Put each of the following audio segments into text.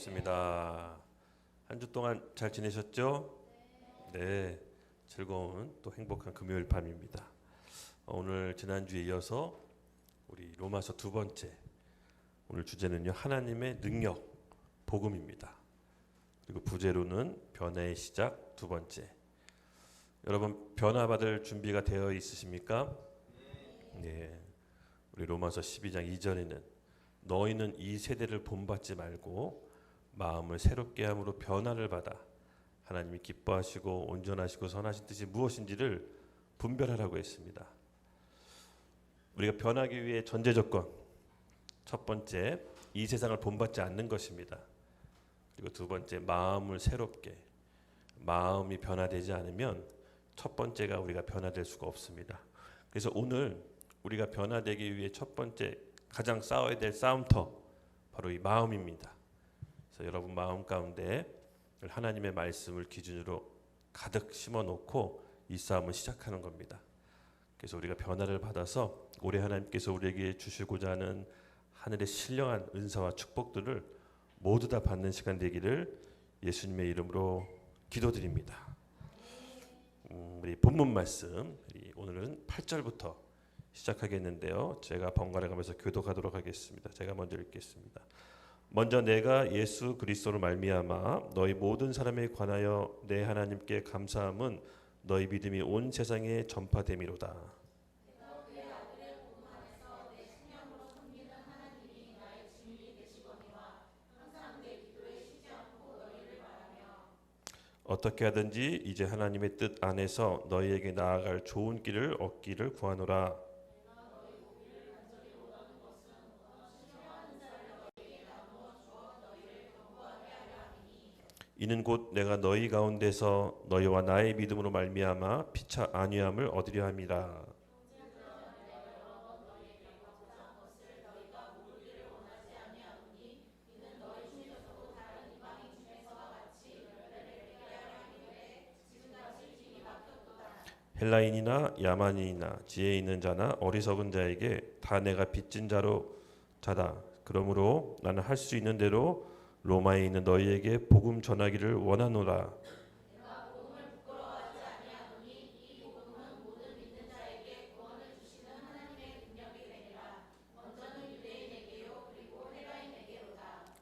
반갑습니다. 한 주 동안 잘 지내셨죠? 네, 즐거운 또 행복한 금요일 밤입니다. 오늘 지난주에 이어서 우리 로마서 두 번째, 오늘 주제는요, 하나님의 능력, 복음입니다. 그리고 부제로는 변화의 시작 두 번째. 여러분 변화받을 준비가 되어 있으십니까? 네. 우리 로마서 12장 2절에는 너희는 이 세대를 본받지 말고 마음을 새롭게 함으로 변화를 받아 하나님이 기뻐하시고 온전하시고 선하신 뜻이 무엇인지를 분별하라고 했습니다. 우리가 변하기 위해 전제 조건, 첫 번째, 이 세상을 본받지 않는 것입니다. 그리고 두 번째, 마음을 새롭게. 마음이 변화되지 않으면 첫 번째가 우리가 변화될 수가 없습니다. 그래서 오늘 우리가 변화되기 위해 첫 번째 가장 싸워야 될 싸움터, 바로 이 마음입니다. 그래서 여러분 마음 가운데 하나님의 말씀을 기준으로 가득 심어놓고 이 싸움을 시작하는 겁니다. 그래서 우리가 변화를 받아서 올해 하나님께서 우리에게 주시고자 하는 하늘의 신령한 은사와 축복들을 모두 다 받는 시간 되기를 예수님의 이름으로 기도드립니다. 우리 본문 말씀, 오늘은 8절부터 시작하겠는데요. 제가 번갈아 가면서 교독하도록 하겠습니다. 제가 먼저 읽겠습니다. 먼저 내가 예수 그리스도로 말미암아 너희 모든 사람에 관하여 내 하나님께 감사함은 너희 믿음이 온 세상에 전파됨이로다. 어떻게 하든지 이제 하나님의 뜻 안에서 너희에게 나아갈 좋은 길을 얻기를 구하노라. 이는 곧 내가 너희 가운데서 너희와 나의 믿음으로 말미암아 피차 안위함을 얻으려 함이라. 헬라인이나 야만인이나 지혜 있는 자나 어리석은 자에게 다 내가 빚진 자다. 그러므로 나는 할 수 있는 대로 로마에 있는 너희에게 복음 전하기를 원하노라.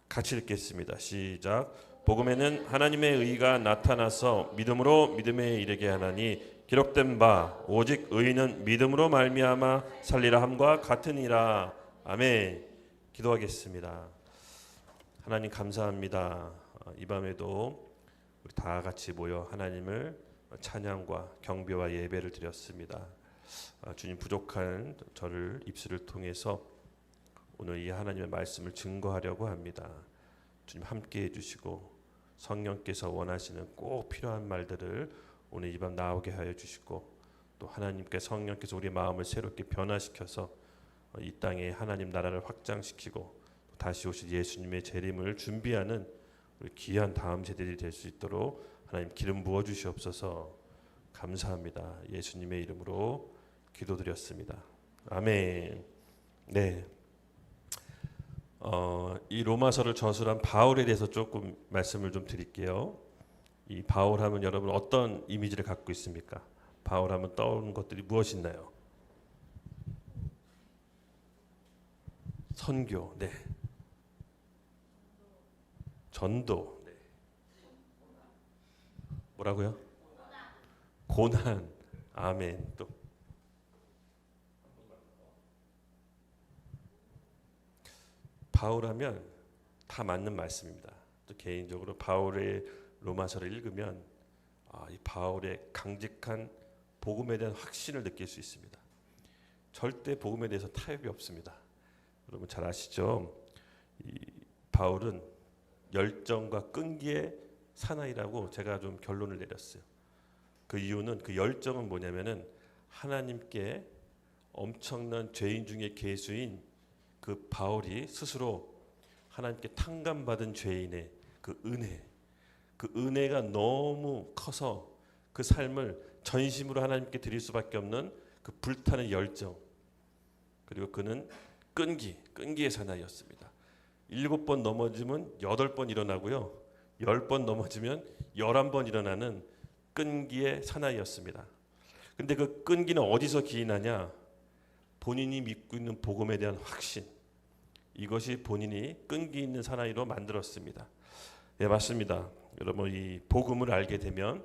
같이 읽겠습니다. 시작. 복음에는 하나님의 의가 나타나서 믿음으로 믿음에 이르게 하나니 기록된 바 오직 의인은 믿음으로 말미암아 살리라 함과 같으니라. 아멘. 기도하겠습니다. 하나님 감사합니다. 이 밤에도 우리 다 같이 모여 하나님을 찬양과 경배와 예배를 드렸습니다. 주님, 부족한 저를 입술을 통해서 오늘 이 하나님의 말씀을 증거하려고 합니다. 주님 함께 해주시고 성령께서 원하시는 꼭 필요한 말들을 오늘 이 밤 나오게 하여 주시고, 또 하나님께 성령께서 우리 마음을 새롭게 변화시켜서 이 땅에 하나님 나라를 확장시키고 다시 오실 예수님의 재림을 준비하는 우리 귀한 다음 세대들이 될 수 있도록 하나님 기름 부어 주시옵소서. 감사합니다. 예수님의 이름으로 기도드렸습니다. 아멘. 네. 이 로마서를 저술한 바울에 대해서 조금 말씀을 좀 드릴게요. 이 바울하면 여러분 어떤 이미지를 갖고 있습니까? 바울하면 떠오르는 것들이 무엇이나요? 선교, 네. 전도, 네. 뭐라고요? 고난, 아멘. 또 바울하면 다 맞는 말씀입니다. 또 개인적으로 바울의 로마서를 읽으면 이 바울의 강직한 복음에 대한 확신을 느낄 수 있습니다. 절대 복음에 대해서 타협이 없습니다. 여러분 잘 아시죠? 이 바울은 열정과 끈기의 사나이라고 제가 좀 결론을 내렸어요. 그 이유는, 그 열정은 뭐냐면은 하나님께 엄청난 죄인 중에 괴수인 그 바울이 스스로 하나님께 탕감받은 죄인의 그 은혜가 너무 커서 그 삶을 전심으로 하나님께 드릴 수밖에 없는 그 불타는 열정, 그리고 그는 끈기의 사나이였습니다. 7번 넘어지면 8번 일어나고요. 10번 넘어지면 11번 일어나는 끈기의 사나이였습니다. 근데 그 끈기는 어디서 기인하냐? 본인이 믿고 있는 복음에 대한 확신. 이것이 본인이 끈기 있는 사나이로 만들었습니다. 예, 맞습니다. 여러분, 이 복음을 알게 되면,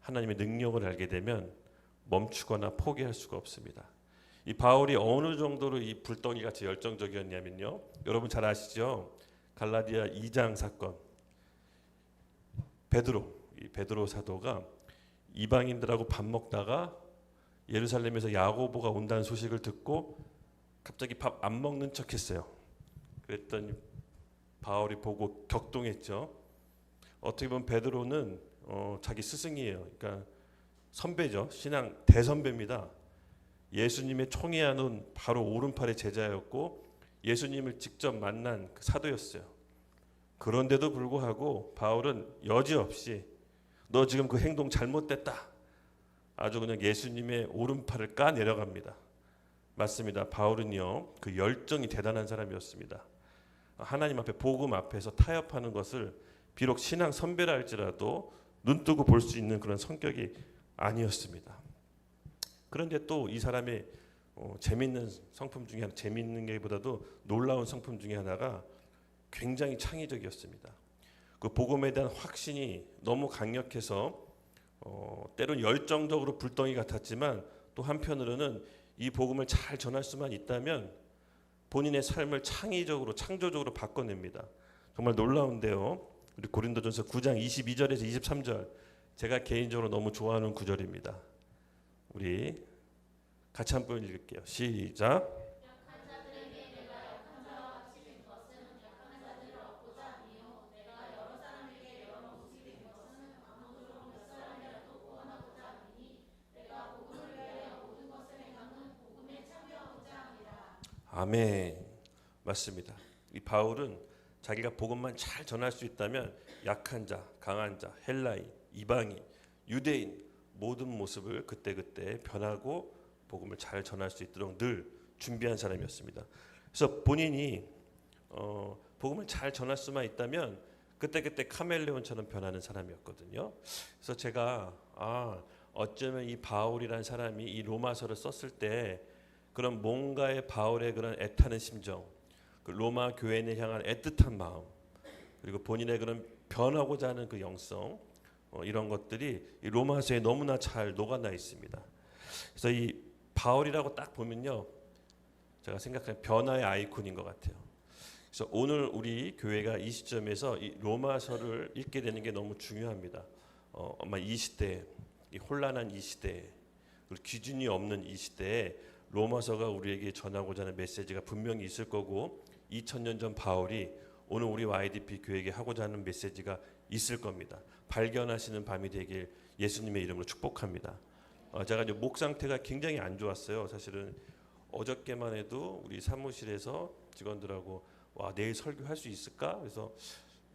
하나님의 능력을 알게 되면 멈추거나 포기할 수가 없습니다. 이 바울이 어느 정도로 이 불덩이 같이 열정적이었냐면요. 여러분 잘 아시죠? 갈라디아 2장 사건. 이 베드로 사도가 이방인들하고 밥 먹다가 예루살렘에서 야고보가 온다는 소식을 듣고 갑자기 밥 안 먹는 척했어요. 그랬더니 바울이 보고 격동했죠. 어떻게 보면 베드로는 자기 스승이에요. 그러니까 선배죠. 신앙 대선배입니다. 예수님의 총애하는 바로 오른팔의 제자였고 예수님을 직접 만난 그 사도였어요. 그런데도 불구하고 바울은 여지없이 너 지금 그 행동 잘못됐다. 아주 그냥 예수님의 오른팔을 까 내려갑니다. 맞습니다. 바울은요, 그 열정이 대단한 사람이었습니다. 하나님 앞에 복음 앞에서 타협하는 것을 비록 신앙 선배라 할지라도 눈뜨고 볼 수 있는 그런 성격이 아니었습니다. 그런데 또 이 사람의 재밌는 성품 중에 하나, 재밌는 게보다도 놀라운 성품 중에 하나가 굉장히 창의적이었습니다. 그 복음에 대한 확신이 너무 강력해서 때론 열정적으로 불덩이 같았지만 또 한편으로는 이 복음을 잘 전할 수만 있다면 본인의 삶을 창의적으로 창조적으로 바꿔냅니다. 정말 놀라운데요. 우리 고린도전서 9장 22절에서 23절 제가 개인적으로 너무 좋아하는 구절입니다. 우리 같이 한번 읽을게요. 시작. 아멘. 맞습니다. 이 바울은 자기가 복음만 잘 전할 수 있다면 약한 자, 강한 자, 헬라인, 이방인, 유대인 모든 모습을 그때그때 변하고 복음을 잘 전할 수 있도록 늘 준비한 사람이었습니다. 그래서 본인이 복음을 잘 전할 수만 있다면 그때그때 카멜레온처럼 변하는 사람이었거든요. 그래서 제가 어쩌면 이 바울이라는 사람이 이 로마서를 썼을 때 그런 뭔가의 바울의 그런 애타는 심정, 그 로마 교회를 향한 애틋한 마음, 그리고 본인의 그런 변하고자 하는 그 영성, 이런 것들이 이 로마서에 너무나 잘 녹아나 있습니다. 그래서 이 바울이라고 딱 보면요, 제가 생각하는 변화의 아이콘인 것 같아요. 그래서 오늘 우리 교회가 이 시점에서 이 로마서를 읽게 되는 게 너무 중요합니다. 아마 이 시대, 이 혼란한 이 시대, 그리고 기준이 없는 이 시대에 로마서가 우리에게 전하고자 하는 메시지가 분명히 있을 거고 2000년 전 바울이 오늘 우리 YDP 교회에게 하고자 하는 메시지가 있을 겁니다. 발견하시는 밤이 되길 예수님의 이름으로 축복합니다. 제가 이제 목 상태가 굉장히 안 좋았어요. 사실은 어저께만 해도 우리 사무실에서 직원들하고 내일 설교할 수 있을까? 그래서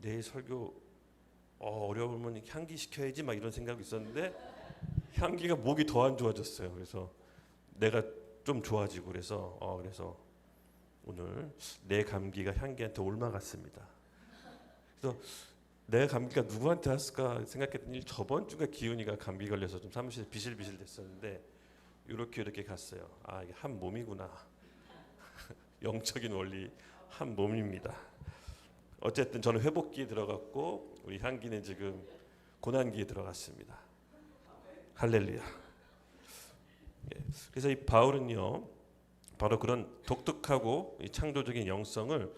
내일 설교 어려우면 향기 시켜야지 막 이런 생각이 있었는데 향기가 목이 더 안 좋아졌어요. 그래서 내가 좀 좋아지고 그래서 오늘 내 감기가 향기한테 옮아갔습니다. 그래서 내 감기가 누구한테 왔을까 생각했더니 저번 주가 기훈이가 감기 걸려서 좀 사무실에 비실비실 됐었는데 이렇게 갔어요. 이게 한 몸이구나. 영적인 원리 한 몸입니다. 어쨌든 저는 회복기에 들어갔고 우리 향기는 지금 고난기에 들어갔습니다. 할렐루야. 그래서 이 바울은요, 바로 그런 독특하고 창조적인 영성을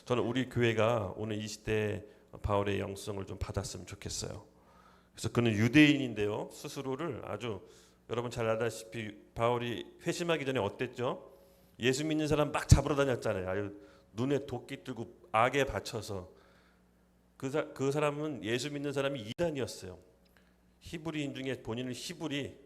저는 우리 교회가 오늘 이 시대에 바울의 영성을 좀 받았으면 좋겠어요. 그래서 그는 유대인인데요, 스스로를 아주 여러분 잘 알다시피 바울이 회심하기 전에 어땠죠? 예수 믿는 사람 막 잡으러 다녔잖아요. 아주 눈에 도끼 들고 악에 받쳐서 그 사람은 예수 믿는 사람이 이단이었어요. 히브리인 중에 본인을 히브리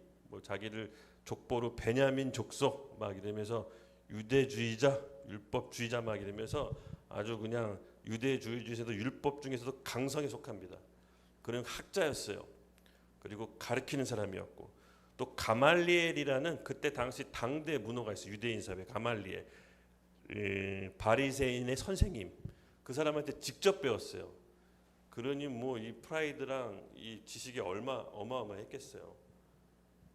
자기를 족보로 베냐민 족속 막 이러면서 유대주의자, 율법주의자 막 이러면서 아주 그냥 유대주의 중에서도 율법 중에서도 강성에 속합니다. 그런 학자였어요. 그리고 가르치는 사람이었고 또 가말리엘이라는 그때 당시 당대 문호가 있어요. 유대인 사회 가말리엘. 바리새인의 선생님, 그 사람한테 직접 배웠어요. 그러니 뭐 이 프라이드랑 이 지식이 어마어마했겠어요.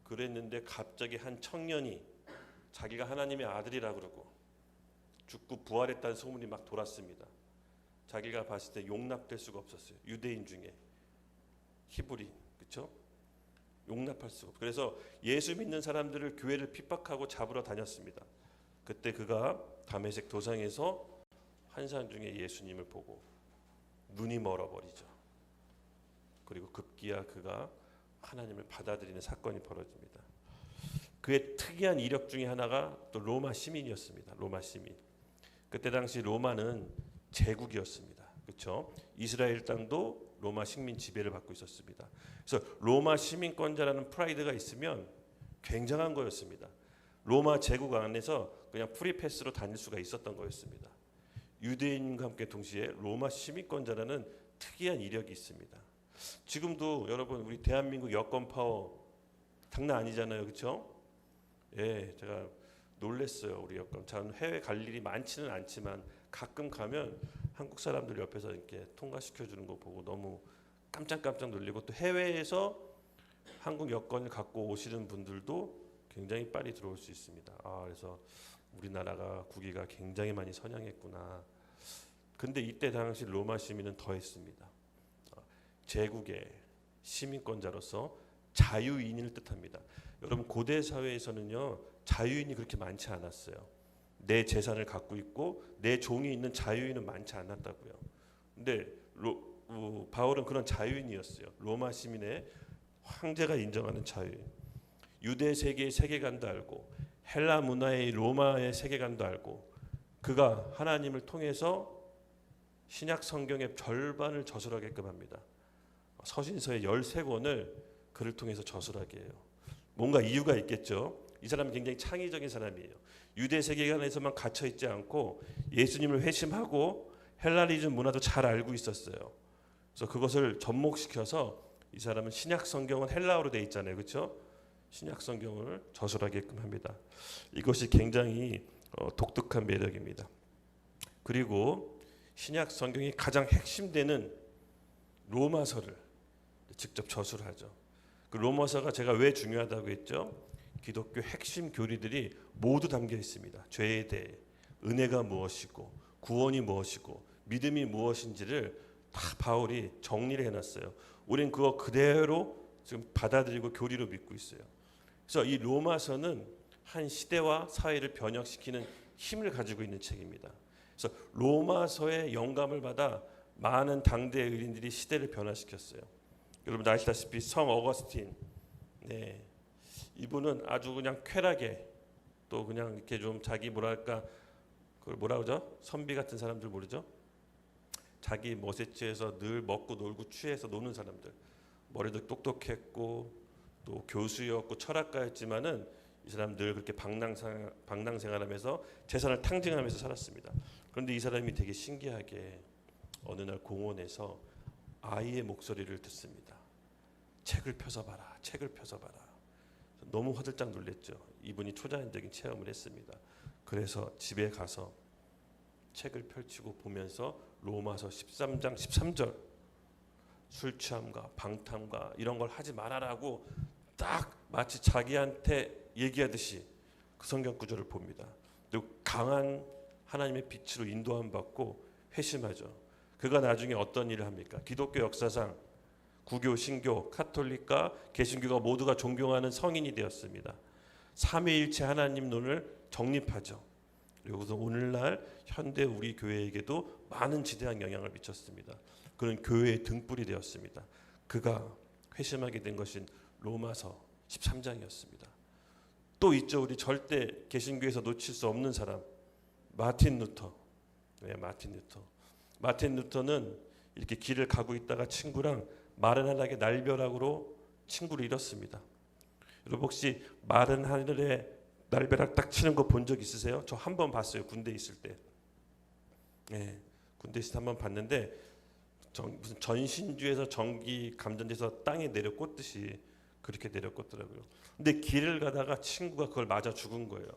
그랬는데 갑자기 한 청년이 자기가 하나님의 아들이라 그러고 죽고 부활했다는 소문이 막 돌았습니다. 자기가 봤을 때 용납될 수가 없었어요. 유대인 중에 히브리, 그렇죠? 용납할 수가 없어요. 그래서 예수 믿는 사람들을 교회를 핍박하고 잡으러 다녔습니다. 그때 그가 다메섹 도상에서 환상 중에 예수님을 보고 눈이 멀어버리죠. 그리고 급기야 그가 하나님을 받아들이는 사건이 벌어집니다. 그의 특이한 이력 중에 하나가 또 로마 시민이었습니다. 로마 시민. 그때 당시 로마는 제국이었습니다. 그렇죠? 이스라엘 땅도 로마 식민 지배를 받고 있었습니다. 그래서 로마 시민권자라는 프라이드가 있으면 굉장한 거였습니다. 로마 제국 안에서 그냥 프리패스로 다닐 수가 있었던 거였습니다. 유대인과 함께 동시에 로마 시민권자라는 특이한 이력이 있습니다. 지금도 여러분 우리 대한민국 여권 파워 장난 아니잖아요, 그렇죠? 예, 제가 놀랬어요. 우리 여권. 저는 해외 갈 일이 많지는 않지만 가끔 가면 한국 사람들 옆에서 이렇게 통과시켜 주는 거 보고 너무 깜짝 놀리고, 또 해외에서 한국 여권을 갖고 오시는 분들도 굉장히 빨리 들어올 수 있습니다. 그래서 우리나라가 국위가 굉장히 많이 선양했구나. 근데 이때 당시 로마 시민은 더했습니다. 제국의 시민권자로서 자유인을 뜻합니다. 여러분 고대 사회에서는요 자유인이 그렇게 많지 않았어요. 내 재산을 갖고 있고 내 종이 있는 자유인은 많지 않았다고요. 근데 바울은 그런 자유인이었어요. 로마 시민의 황제가 인정하는 자유인. 유대 세계의 세계관도 알고 헬라 문화의 로마의 세계관도 알고, 그가 하나님을 통해서 신약 성경의 절반을 저술하게끔 합니다. 서신서의 13권을 그를 통해서 저술하게 해요. 뭔가 이유가 있겠죠. 이 사람은 굉장히 창의적인 사람이에요. 유대 세계관에서만 갇혀 있지 않고 예수님을 회심하고 헬라니즘 문화도 잘 알고 있었어요. 그래서 그것을 접목시켜서 이 사람은 신약 성경은 헬라어로 돼 있잖아요, 그렇죠? 신약 성경을 저술하게끔 합니다. 이것이 굉장히 독특한 매력입니다. 그리고 신약 성경이 가장 핵심되는 로마서를 직접 저술하죠. 그 로마서가 제가 왜 중요하다고 했죠? 기독교 핵심 교리들이 모두 담겨 있습니다. 죄에 대해, 은혜가 무엇이고 구원이 무엇이고 믿음이 무엇인지를 다 바울이 정리를 해놨어요. 우리는 그거 그대로 지금 받아들이고 교리로 믿고 있어요. 그래서 이 로마서는 한 시대와 사회를 변혁시키는 힘을 가지고 있는 책입니다. 그래서 로마서의 영감을 받아 많은 당대 의인들이 시대를 변화시켰어요. 여러분 아시다시피 성 어거스틴, 네, 이분은 아주 그냥 쾌락에 또 그냥 이렇게 좀 자기 뭐랄까 그걸 뭐라 그러죠? 선비 같은 사람들 모르죠? 자기 멋에 취해서 늘 먹고 놀고 취해서 노는 사람들. 머리도 똑똑했고 또 교수였고 철학가였지만은 이 사람 늘 그렇게 방랑생활하면서 재산을 탕진하면서 살았습니다. 그런데 이 사람이 되게 신기하게 어느 날 공원에서 아이의 목소리를 듣습니다. 책을 펴서 봐라, 책을 펴서 봐라. 너무 화들짝 놀랐죠. 이분이 초자연적인 체험을 했습니다. 그래서 집에 가서 책을 펼치고 보면서 로마서 13장 13절 술 취함과 방탕과 이런 걸 하지 말아라고 딱 마치 자기한테 얘기하듯이 그 성경 구절을 봅니다. 그리고 강한 하나님의 빛으로 인도함 받고 회심하죠. 그가 나중에 어떤 일을 합니까? 기독교 역사상 구교, 신교, 카톨릭과 개신교가 모두가 존경하는 성인이 되었습니다. 삼위일체 하나님론을 정립하죠. 그리고서 오늘날 현대 우리 교회에게도 많은 지대한 영향을 미쳤습니다. 그는 교회의 등불이 되었습니다. 그가 회심하게 된 것인 로마서 13장이었습니다. 또 있죠. 우리 절대 개신교에서 놓칠 수 없는 사람, 마틴 루터. 네, 마틴 루터는 이렇게 길을 가고 있다가 친구랑 마른 하늘의 날벼락으로 친구를 잃었습니다. 여러분 혹시 마른 하늘에 날벼락 딱 치는 거 본 적 있으세요? 저 한 번 봤어요. 군대 있을 때. 네, 군대 있을 때 한 번 봤는데 무슨 전신주에서 전기 감전돼서 땅에 내려 꽂듯이 그렇게 내려 꽂더라고요. 근데 길을 가다가 친구가 그걸 맞아 죽은 거예요.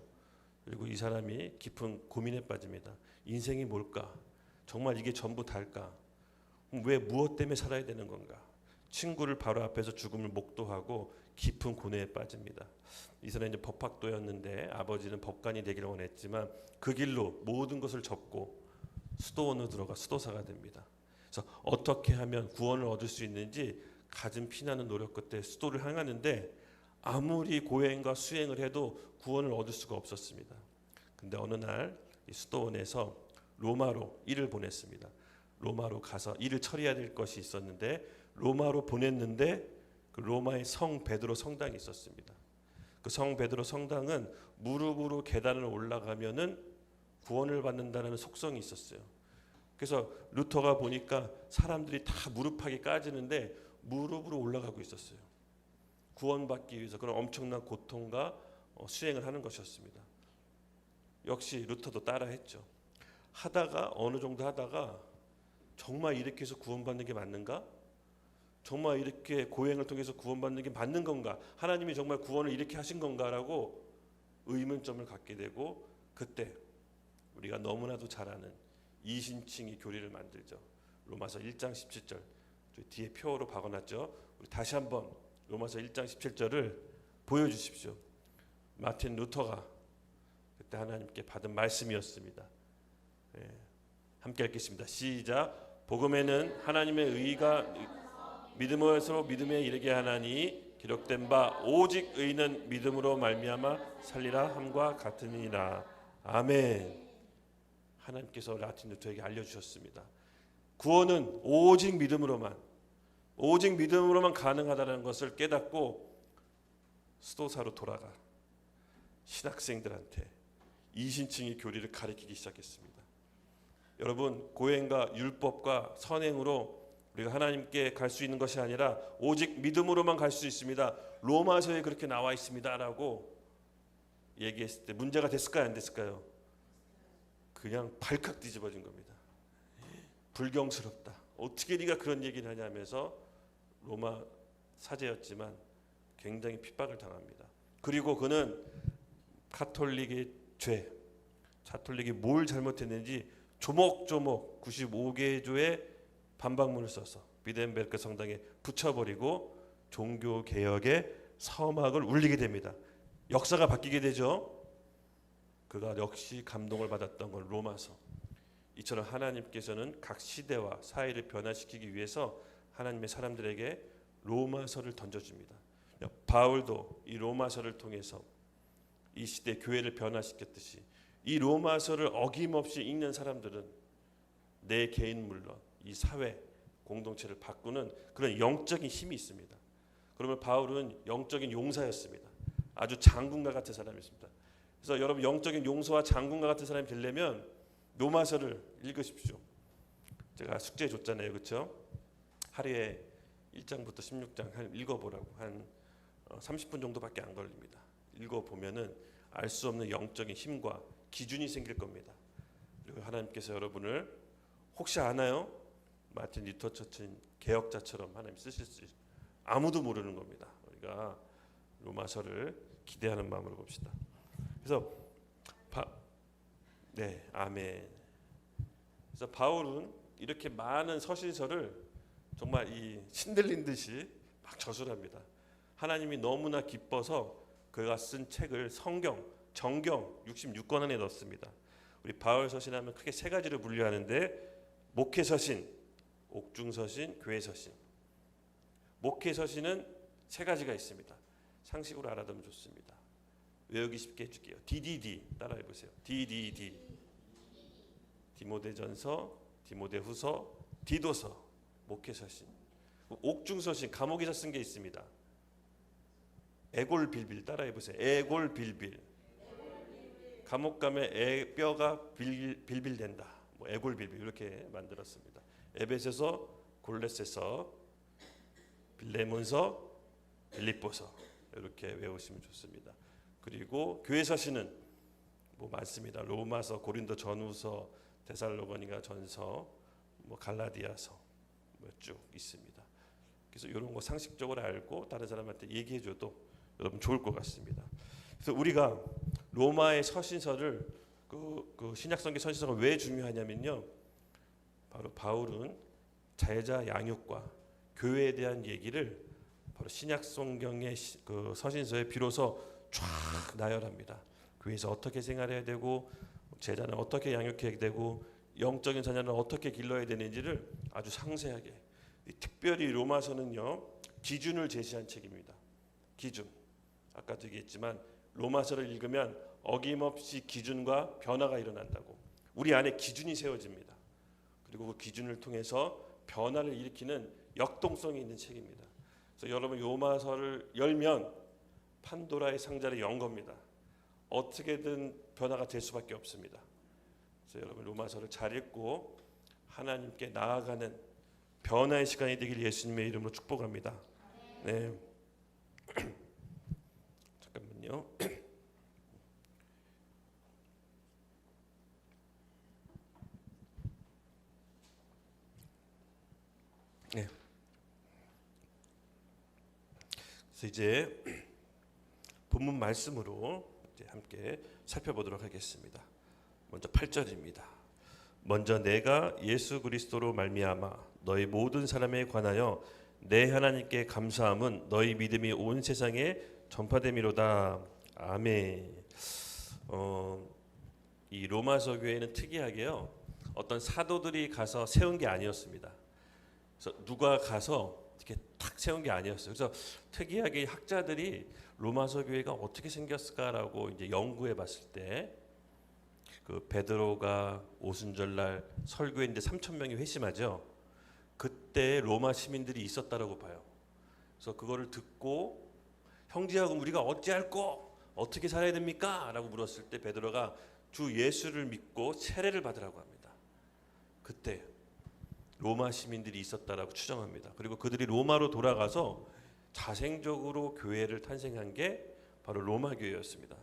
그리고 이 사람이 깊은 고민에 빠집니다. 인생이 뭘까? 정말 이게 전부 다일까? 왜 무엇 때문에 살아야 되는 건가? 친구를 바로 앞에서 죽음을 목도하고 깊은 고뇌에 빠집니다. 이 사람은 이제 법학도였는데 아버지는 법관이 되기를 원했지만 그 길로 모든 것을 접고 수도원으로 들어가 수도사가 됩니다. 그래서 어떻게 하면 구원을 얻을 수 있는지 갖은 피나는 노력 끝에 수도를 향하는데 아무리 고행과 수행을 해도 구원을 얻을 수가 없었습니다. 근데 어느 날 이 수도원에서 로마로 일을 보냈습니다. 로마로 가서 일을 처리해야 될 것이 있었는데 로마로 보냈는데 그 로마의 성 베드로 성당이 있었습니다. 그 성 베드로 성당은 무릎으로 계단을 올라가면은 구원을 받는다는 속성이 있었어요. 그래서 루터가 보니까 사람들이 다 무릎하기 까지는데 무릎으로 올라가고 있었어요. 구원받기 위해서 그런 엄청난 고통과 수행을 하는 것이었습니다. 역시 루터도 따라했죠. 하다가 어느 정도 하다가 정말 이렇게 해서 구원받는 게 맞는가? 정말 이렇게 고행을 통해서 구원받는 게 맞는 건가? 하나님이 정말 구원을 이렇게 하신 건가라고 의문점을 갖게 되고 그때 우리가 너무나도 잘 아는 이신칭의 교리를 만들죠. 로마서 1장 17절 뒤에 표로 박아놨죠. 우리 다시 한번 로마서 1장 17절을 보여주십시오. 마틴 루터가 그때 하나님께 받은 말씀이었습니다. 함께 읽겠습니다. 시작. 복음에는 하나님의 의가 믿음으로 믿음에 이르게 하나니 기록된 바 오직 의는 믿음으로 말미암아 살리라 함과 같으니라. 아멘. 하나님께서 마틴 루터에게 알려주셨습니다. 구원은 오직 믿음으로만 가능하다는 것을 깨닫고 수도사로 돌아가 신학생들한테 이신칭의 교리를 가르치기 시작했습니다. 여러분, 고행과 율법과 선행으로 우리가 하나님께 갈 수 있는 것이 아니라 오직 믿음으로만 갈 수 있습니다. 로마서에 그렇게 나와 있습니다라고 얘기했을 때 문제가 됐을까요? 안 됐을까요? 그냥 발칵 뒤집어진 겁니다. 불경스럽다. 어떻게 네가 그런 얘기를 하냐면서 로마 사제였지만 굉장히 핍박을 당합니다. 그리고 그는 가톨릭의 죄, 가톨릭이 뭘 잘못했는지 조목조목 95개의 조의 반박문을 써서 비덴베르크 성당에 붙여버리고 종교개혁의 서막을 울리게 됩니다. 역사가 바뀌게 되죠. 그가 역시 감동을 받았던 건 로마서. 이처럼 하나님께서는 각 시대와 사회를 변화시키기 위해서 하나님의 사람들에게 로마서를 던져줍니다. 바울도 이 로마서를 통해서 이 시대 교회를 변화시켰듯이 이 로마서를 어김없이 읽는 사람들은 내 개인 물론 이 사회 공동체를 바꾸는 그런 영적인 힘이 있습니다. 그러면 바울은 영적인 용사였습니다. 아주 장군과 같은 사람이었습니다. 그래서 여러분 영적인 용사와 장군과 같은 사람이 되려면 로마서를 읽으십시오. 제가 숙제 줬잖아요, 그렇죠? 하루에 1장부터 16장 읽어보라고 한 30분 정도밖에 안 걸립니다. 읽어보면은 알 수 없는 영적인 힘과 기준이 생길 겁니다. 그리고 하나님께서 여러분을 혹시 아나요? 마틴 루터 같은 개혁자처럼 하나님 쓰실 수 있어요. 아무도 모르는 겁니다. 우리가 로마서를 기대하는 마음으로 봅시다. 그래서 네, 아멘. 그래서 바울은 이렇게 많은 서신서를 정말 이 신들린 듯이 막 저술합니다. 하나님이 너무나 기뻐서 그가 쓴 책을 성경, 정경 66권 안에 넣습니다. 우리 바울 서신하면 크게 세 가지를 분류하는데 목회 서신, 옥중 서신, 교회 서신. 목회 서신은 세 가지가 있습니다. 상식으로 알아두면 좋습니다. 외우기 쉽게 해줄게요. DDD 따라해 보세요. DDD. 디모데전서, 디모데후서, 디도서, 목회서신. 옥중서신 감옥에서 쓴 게 있습니다. 애골빌빌 따라해 보세요. 애골빌빌. 감옥 가면 뼈가 빌빌된다. 뭐 애골빌빌 이렇게 만들었습니다. 에베소서, 골로새서, 빌레몬서, 빌립보서 이렇게 외우시면 좋습니다. 그리고 교회 서신은 뭐 많습니다. 로마서, 고린도 전후서, 데살로니가 전서, 뭐 갈라디아서 뭐 쭉 있습니다. 그래서 이런 거 상식적으로 알고 다른 사람한테 얘기해줘도 여러분 좋을 것 같습니다. 그래서 우리가 로마의 서신서를 그 신약성경 서신서가 왜 중요하냐면요. 바로 바울은 제자 양육과 교회에 대한 얘기를 바로 신약성경의 그 서신서에 비로소 쫙 나열합니다. 교회에서 어떻게 생활해야 되고 제자는 어떻게 양육해야 되고 영적인 자녀는 어떻게 길러야 되는지를 아주 상세하게, 특별히 로마서는요 기준을 제시한 책입니다. 기준. 아까도 얘기했지만 로마서를 읽으면 어김없이 기준과 변화가 일어난다고. 우리 안에 기준이 세워집니다. 그리고 그 기준을 통해서 변화를 일으키는 역동성이 있는 책입니다. 그래서 여러분 로마서를 열면 판도라의 상자를 연 겁니다. 어떻게든 변화가 될 수밖에 없습니다. 그래서 여러분 로마서를 잘 읽고 하나님께 나아가는 변화의 시간이 되길 예수님의 이름으로 축복합니다. 네. 잠깐만요. 네. 그래서 이제 본문 말씀으로 이제 함께 살펴보도록 하겠습니다. 먼저 8절입니다. 먼저 내가 예수 그리스도로 말미암아 너희 모든 사람에 관하여 내 하나님께 감사함은 너희 믿음이 온 세상에 전파됨이로다. 아멘. 이 로마서 교회는 특이하게요, 어떤 사도들이 가서 세운 게 아니었습니다. 그래서 누가 가서 이렇게 탁 세운 게 아니었어요. 그래서 특이하게 학자들이 로마서 교회가 어떻게 생겼을까라고 이제 연구해 봤을 때, 그 베드로가 오순절날 설교했는데 3,000명이 회심하죠. 그때 로마 시민들이 있었다라고 봐요. 그래서 그거를 듣고 형제하고 우리가 어찌할꼬 어떻게 살아야 됩니까? 라고 물었을 때 베드로가 주 예수를 믿고 세례를 받으라고 합니다. 그때 로마 시민들이 있었다라고 추정합니다. 그리고 그들이 로마로 돌아가서 자생적으로 교회를 탄생한 게 바로 로마 교회였습니다.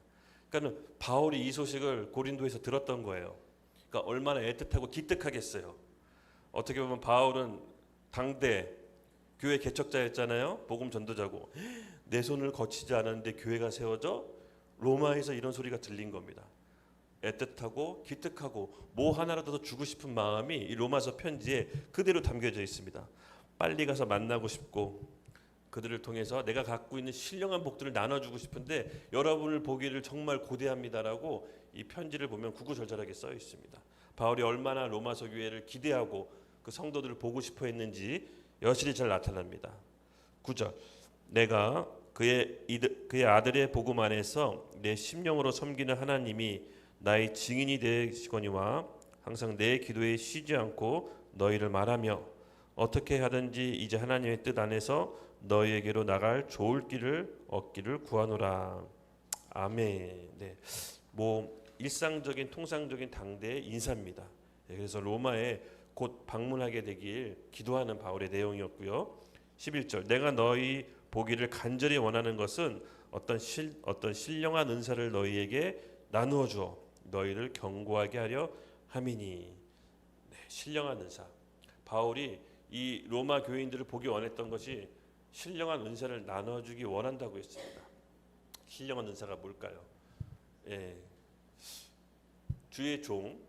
그러니까 바울이 이 소식을 고린도에서 들었던 거예요. 그러니까 얼마나 애틋하고 기특하겠어요. 어떻게 보면 바울은 당대 교회 개척자였잖아요. 복음 전도자고. 내 손을 거치지 않았는데 교회가 세워져? 로마에서 이런 소리가 들린 겁니다. 애틋하고 기특하고 뭐 하나라도 더 주고 싶은 마음이 이 로마서 편지에 그대로 담겨져 있습니다. 빨리 가서 만나고 싶고 그들을 통해서 내가 갖고 있는 신령한 복들을 나눠주고 싶은데 여러분을 보기를 정말 고대합니다라고 이 편지를 보면 구구절절하게 써 있습니다. 바울이 얼마나 로마서 교회를 기대하고 그 성도들을 보고 싶어 했는지 여실히 잘 나타납니다. 9절 내가 그의 아들의 복음 안에서 내 심령으로 섬기는 하나님이 나의 증인이 되시거니와 항상 내 기도에 쉬지 않고 너희를 말하며 어떻게 하든지 이제 하나님의 뜻 안에서 너희에게로 나갈 좋을 길을 얻기를 구하노라. 아멘. 네, 뭐 일상적인 통상적인 당대의 인사입니다. 네, 그래서 로마에 곧 방문하게 되길 기도하는 바울의 내용이었고요. 11절 내가 너희 보기를 간절히 원하는 것은 어떤 신령한 은사를 너희에게 나누어 주어 너희를 견고하게 하려 함이니. 네, 신령한 은사. 바울이 이 로마 교인들을 보기 원했던 것이 신령한 은사를 나눠주기 원한다고 했습니다. 신령한 은사가 뭘까요? 예, 주의 종,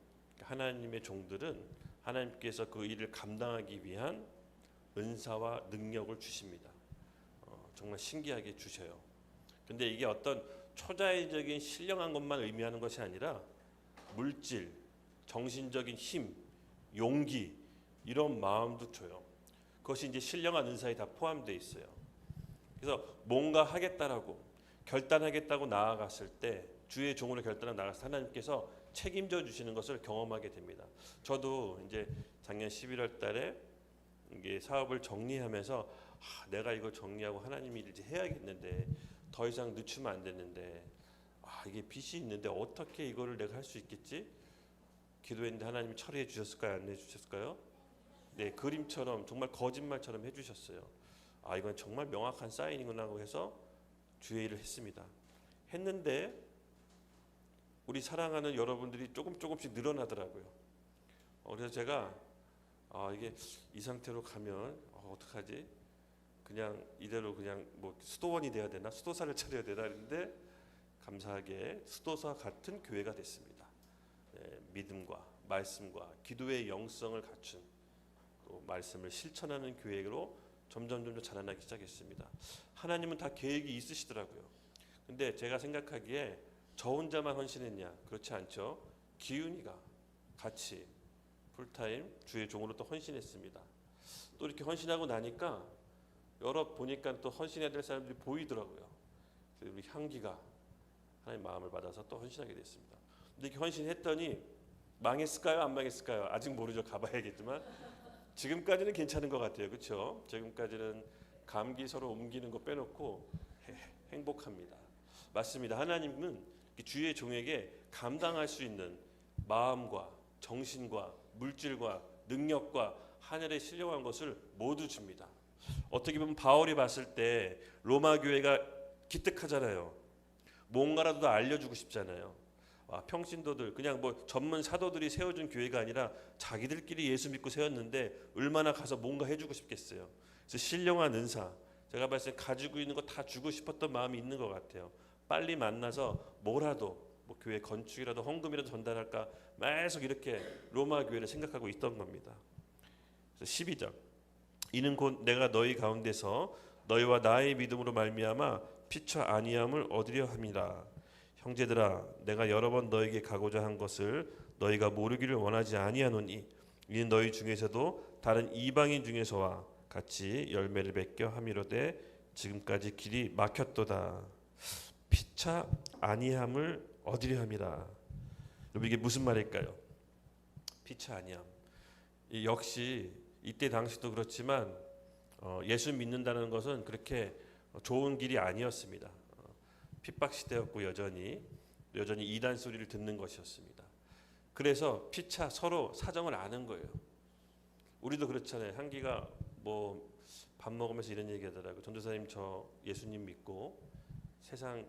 하나님의 종들은 하나님께서 그 일을 감당하기 위한 은사와 능력을 주십니다. 정말 신기하게 주셔요. 근데 이게 어떤 초자연적인 신령한 것만 의미하는 것이 아니라 물질, 정신적인 힘, 용기 이런 마음도 줘요. 그것이 이제 신령한 은사에 다 포함되어 있어요. 그래서 뭔가 하겠다라고 결단하겠다고 나아갔을 때 주의 종으로 결단하고 나아갔을 때 하나님께서 책임져 주시는 것을 경험하게 됩니다. 저도 이제 작년 11월 달에 이게 사업을 정리하면서 내가 이걸 정리하고 하나님 일을 이제 해야겠는데 더 이상 늦추면 안 되는데 이게 빚이 있는데 어떻게 이거를 내가 할 수 있겠지? 기도했는데 하나님이 처리해 주셨을까요? 안 해주셨을까요? 네, 그림처럼 정말 거짓말처럼 해주셨어요. 이건 정말 명확한 사인이구나 하고 해서 주의 일을 했습니다. 했는데 우리 사랑하는 여러분들이 조금씩 늘어나더라고요. 그래서 제가 이게 이 상태로 가면 어떡하지? 그냥 이대로 그냥 뭐 수도원이 돼야 되나? 수도사를 차려야 되나? 했는데 감사하게 수도사 같은 교회가 됐습니다. 믿음과 말씀과 기도의 영성을 갖춘 또 말씀을 실천하는 교회로 점점 자라나기 시작했습니다. 하나님은 다 계획이 있으시더라고요. 근데 제가 생각하기에 저 혼자만 헌신했냐? 그렇지 않죠. 기훈이가 같이 풀타임 주의 종으로 또 헌신했습니다. 또 이렇게 헌신하고 나니까 여러 보니까 또 헌신해야 될 사람들이 보이더라고요. 그래서 우리 향기가 하나님 마음을 받아서 또 헌신하게 됐습니다. 근데 이렇게 헌신했더니 망했을까요? 안 망했을까요? 아직 모르죠. 가봐야겠지만 지금까지는 괜찮은 것 같아요. 그렇죠? 지금까지는 감기 서로 옮기는 거 빼놓고 행복합니다. 맞습니다. 하나님은 주의 종에게 감당할 수 있는 마음과 정신과 물질과 능력과 하늘에 신령한 것을 모두 줍니다. 어떻게 보면 바울이 봤을 때 로마 교회가 기특하잖아요. 뭔가라도 더 알려주고 싶잖아요. 평신도들 그냥 뭐 전문 사도들이 세워준 교회가 아니라 자기들끼리 예수 믿고 세웠는데 얼마나 가서 뭔가 해주고 싶겠어요. 그래서 신령한 은사, 제가 봤을 때 가지고 있는 거 다 주고 싶었던 마음이 있는 것 같아요. 빨리 만나서 뭐라도 뭐 교회 건축이라도 헌금이라도 전달할까 계속 이렇게 로마 교회를 생각하고 있던 겁니다. 그래서 12절 이는 곧 내가 너희 가운데서 너희와 나의 믿음으로 말미암아 피차 아니함을 얻으려 함이라. 형제들아 내가 여러 번 너에게 가고자 한 것을 너희가 모르기를 원하지 아니하노니 이는 너희 중에서도 다른 이방인 중에서와 같이 열매를 맺게 함이로되 지금까지 길이 막혔도다. 피차 아니함을 얻으려 함이라. 여러분 이게 무슨 말일까요? 피차 아니함. 역시 이때 당시도 그렇지만 예수 믿는다는 것은 그렇게 좋은 길이 아니었습니다. 핍박 시대였고 여전히 이단 소리를 듣는 것이었습니다. 그래서 피차 서로 사정을 아는 거예요. 우리도 그렇잖아요. 한기가 뭐 밥 먹으면서 이런 얘기하더라고요. 전도사님 저 예수님 믿고 세상에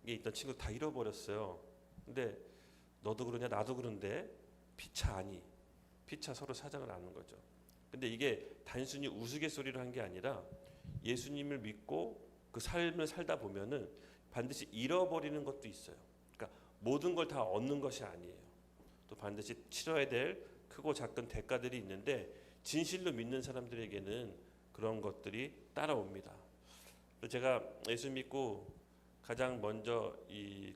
있던 친구 다 잃어버렸어요. 근데 너도 그러냐 나도 그런데 피차 아니. 피차 서로 사정을 아는 거죠. 근데 이게 단순히 우스갯소리로 한 게 아니라 예수님을 믿고 그 삶을 살다 보면은 반드시 잃어버리는 것도 있어요. 그러니까 모든 걸 다 얻는 것이 아니에요. 또 반드시 치러야 될 크고 작은 대가들이 있는데 진실로 믿는 사람들에게는 그런 것들이 따라옵니다. 제가 예수 믿고 가장 먼저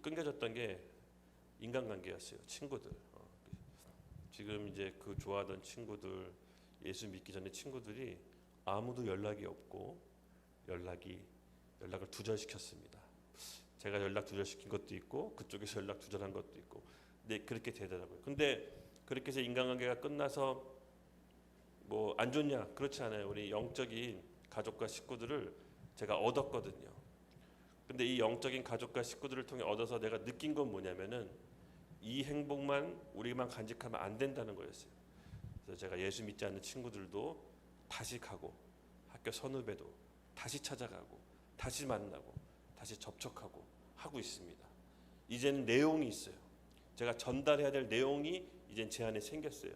끊겨졌던 게 인간관계였어요. 친구들. 지금 이제 그 좋아하던 친구들, 예수 믿기 전에 친구들이 아무도 연락이 없고 연락을 두절시켰습니다. 제가 연락 두절시킨 것도 있고 그쪽에서 연락 두절한 것도 있고. 근데 그렇게 되더라고요. 근데 그렇게 해서 인간관계가 끝나서 뭐 안 좋냐? 그렇지 않아요. 우리 영적인 가족과 식구들을 제가 얻었거든요. 근데 이 영적인 가족과 식구들을 통해 얻어서 내가 느낀 건 뭐냐면은 이 행복만 우리만 간직하면 안 된다는 거였어요. 그래서 제가 예수 믿지 않는 친구들도 다시 가고 학교 선후배도 다시 찾아가고 다시 만나고 다시 접촉하고 하고 있습니다. 이제는 내용이 있어요. 제가 전달해야 될 내용이 이젠 제 안에 생겼어요.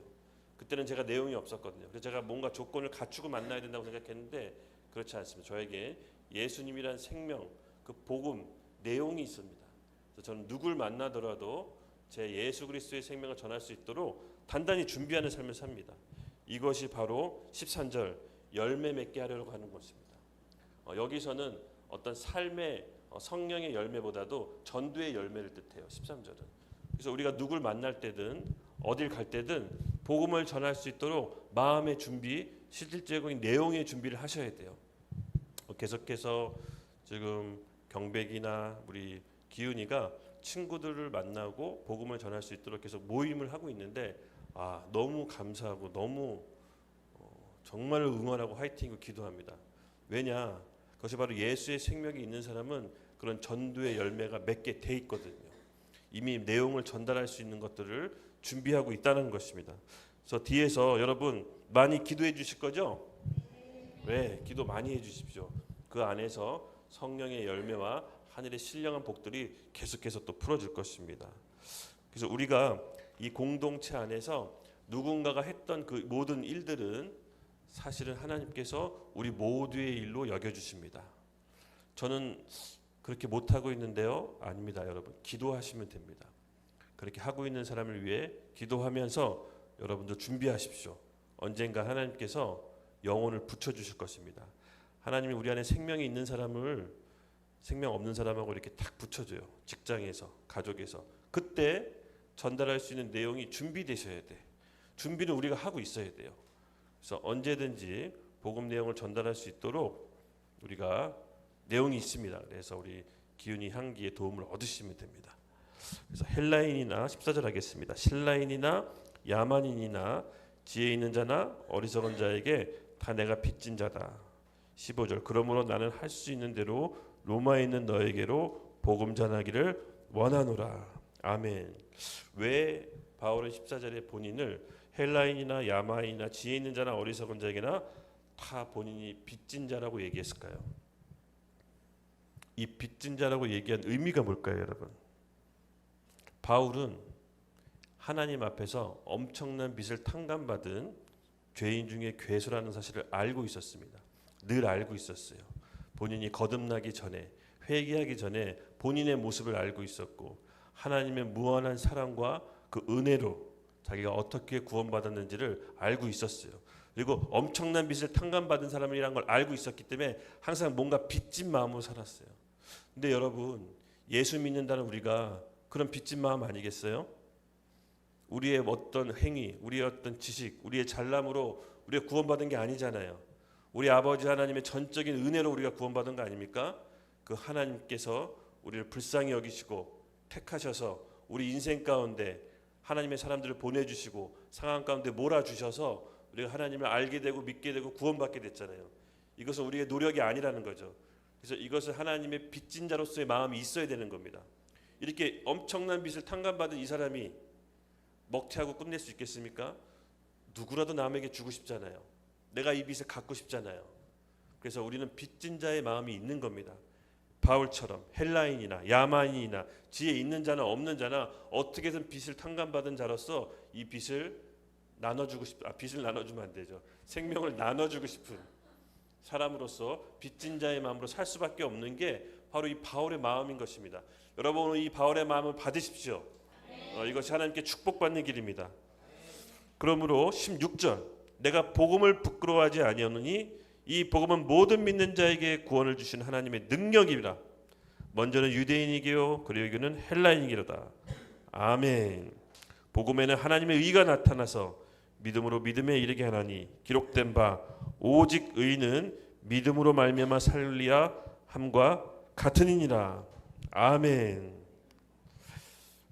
그때는 제가 내용이 없었거든요. 그래서 제가 뭔가 조건을 갖추고 만나야 된다고 생각했는데 그렇지 않습니다. 저에게 예수님이란 생명, 그 복음, 내용이 있습니다. 그래서 저는 누굴 만나더라도 제 예수 그리스도의 생명을 전할 수 있도록 단단히 준비하는 삶을 삽니다. 이것이 바로 13절 열매 맺게 하려고 하는 것입니다. 여기서는 어떤 삶의 성령의 열매보다도 전도의 열매를 뜻해요. 13절은. 그래서 우리가 누굴 만날 때든 어딜 갈 때든 복음을 전할 수 있도록 마음의 준비, 실질적인 내용의 준비를 하셔야 돼요. 계속해서 지금 경백이나 우리 기훈이가 친구들을 만나고 복음을 전할 수 있도록 계속 모임을 하고 있는데 너무 감사하고 너무 정말 응원하고 화이팅을 기도합니다. 왜냐? 그것이 바로 예수의 생명이 있는 사람은 그런 전도의 열매가 맺게 돼 있거든요. 이미 내용을 전달할 수 있는 것들을 준비하고 있다는 것입니다. 그래서 뒤에서 여러분 많이 기도해 주실 거죠? 네, 기도 많이 해 주십시오. 그 안에서 성령의 열매와 하늘의 신령한 복들이 계속해서 또 풀어질 것입니다. 그래서 우리가 이 공동체 안에서 누군가가 했던 그 모든 일들은 사실은 하나님께서 우리 모두의 일로 여겨주십니다. 저는 그렇게 못하고 있는데요. 아닙니다, 여러분. 기도하시면 됩니다. 그렇게 하고 있는 사람을 위해 기도하면서 여러분도 준비하십시오. 언젠가 하나님께서 영혼을 붙여주실 것입니다. 하나님이 우리 안에 생명이 있는 사람을 생명 없는 사람하고 이렇게 탁 붙여줘요. 직장에서, 가족에서. 그때 전달할 수 있는 내용이 준비되셔야 돼. 준비를 우리가 하고 있어야 돼요. 그래서 언제든지 복음 내용을 전달할 수 있도록 우리가 내용이 있습니다. 그래서 우리 기운이 향기의 도움을 얻으시면 됩니다. 그래서 헬라인이나 14절 하겠습니다. 신라인이나 야만인이나 지혜 있는 자나 어리석은 자에게 다 내가 빚진 자다. 15절 그러므로 나는 할 수 있는 대로 로마에 있는 너에게로 복음 전하기를 원하노라. 아멘. 왜 바울은 14절에 본인을 헬라인이나 야만인이나 지혜 있는 자나 어리석은 자에게나 다 본인이 빚진 자라고 얘기했을까요? 이 빚진 자라고 얘기한 의미가 뭘까요, 여러분? 바울은 하나님 앞에서 엄청난 빚을 탕감받은 죄인 중에 괴수라는 사실을 알고 있었습니다. 늘 알고 있었어요. 본인이 거듭나기 전에, 회개하기 전에 본인의 모습을 알고 있었고 하나님의 무한한 사랑과 그 은혜로 자기가 어떻게 구원받았는지를 알고 있었어요. 그리고 엄청난 빚을 탕감받은 사람이라는 걸 알고 있었기 때문에 항상 뭔가 빚진 마음으로 살았어요. 근데 여러분, 예수 믿는다는 우리가 그런 빚진 마음 아니겠어요? 우리의 어떤 행위, 우리의 어떤 지식, 우리의 잘남으로 우리가 구원받은 게 아니잖아요. 우리 아버지 하나님의 전적인 은혜로 우리가 구원받은 거 아닙니까? 그 하나님께서 우리를 불쌍히 여기시고 택하셔서 우리 인생 가운데 하나님의 사람들을 보내주시고 상황 가운데 몰아주셔서 우리가 하나님을 알게 되고 믿게 되고 구원받게 됐잖아요. 이것은 우리의 노력이 아니라는 거죠. 그래서 이것은 하나님의 빚진 자로서의 마음이 있어야 되는 겁니다. 이렇게 엄청난 빚을 탕감받은 이 사람이 먹튀하고 끝낼 수 있겠습니까? 누구라도 남에게 주고 싶잖아요. 내가 이 빚을 갖고 싶잖아요. 그래서 우리는 빚진 자의 마음이 있는 겁니다. 바울처럼 헬라인이나 야만인이나 지혜 있는 자나 없는 자나 어떻게든 빚을 탕감받은 자로서 이 빚을 나눠주고 빚을 나눠주면 안 되죠. 생명을 나눠주고 싶은 사람으로서 빚진 자의 마음으로 살 수밖에 없는 게 바로 이 바울의 마음인 것입니다. 여러분 오늘 이 바울의 마음을 받으십시오. 이것이 하나님께 축복받는 길입니다. 그러므로 16절 내가 복음을 부끄러워하지 아니하노니 이 복음은 모든 믿는 자에게 구원을 주신 하나님의 능력이라. 먼저는 유대인이게요 그리고 이거는 헬라인이기로다. 아멘. 복음에는 하나님의 의가 나타나서 믿음으로 믿음에 이르게 하나니 기록된 바 오직 의는 믿음으로 말미암아 살리야 함과 같으니라. 아멘.